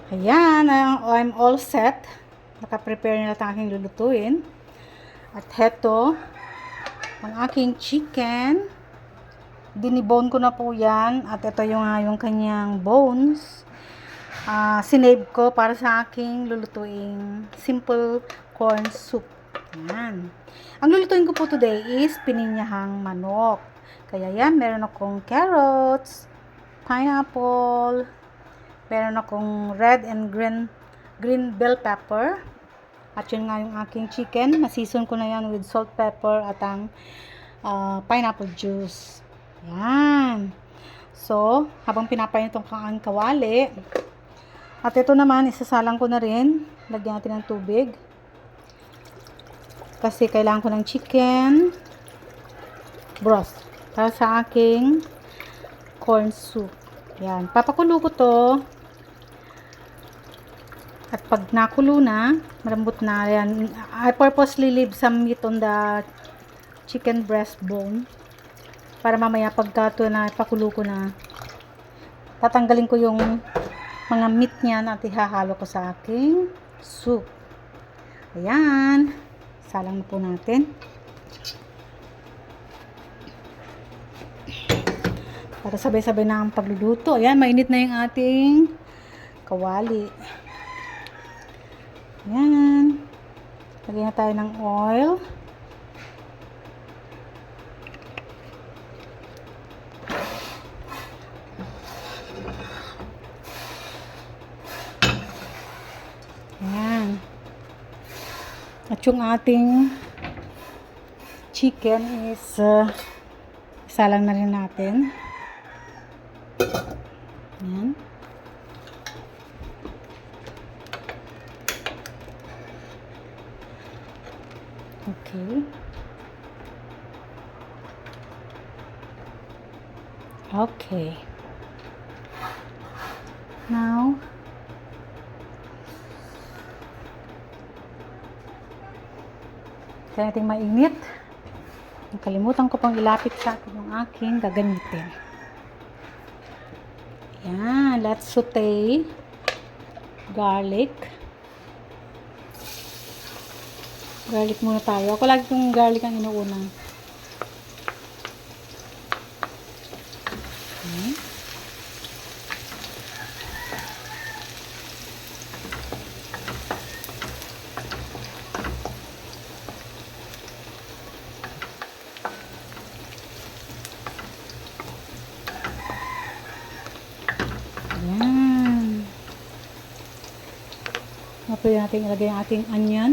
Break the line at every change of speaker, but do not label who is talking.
Ayan, I'm all set. Naka-prepare na lahat ang aking lulutuin. At heto, ang aking chicken. Dinibone ko na po yan. At ito yung kanyang bones. Sinave ko para sa aking lulutuing simple corn soup. Ayan. Ang lulutuin ko po today is pininyahang manok. Kaya yan, meron akong carrots, pineapple, meron akong red and green bell pepper. At yun nga yung aking chicken. Naseason ko na yan with salt, pepper at ang pineapple juice. Yan. So, habang pinapain itong ang kawali. At ito naman, isasalang ko na rin. Lagyan natin ng tubig. Kasi kailangan ko ng chicken broth para sa aking corn soup. Yan. Papakulo ko to. At pag nakulo na, malambot na yan. I purposely leave some meat on the chicken breastbone. Para mamaya pagka ito na pakulo ko na, tatanggalin ko yung mga meat niya at ihahalo ko sa aking soup. Ayan. Salang na po natin. Para sabay-sabay na ang pagluluto. Ayan, mainit na yung ating kawali. Ayan. Lagyan na tayo ng oil. Ayan. At yung ating chicken is isalang na rin natin. Ayan. Okay. Okay. Now, kaya natin mainit. Nakalimutan ko pang ilapit sa akin yung aking gagamitin. Yan. Let's saute garlic. Garlic muna tayo. Ako lagi kong garlic ang inuuna. Ayan. Tapos natin ilagay ang ating onion.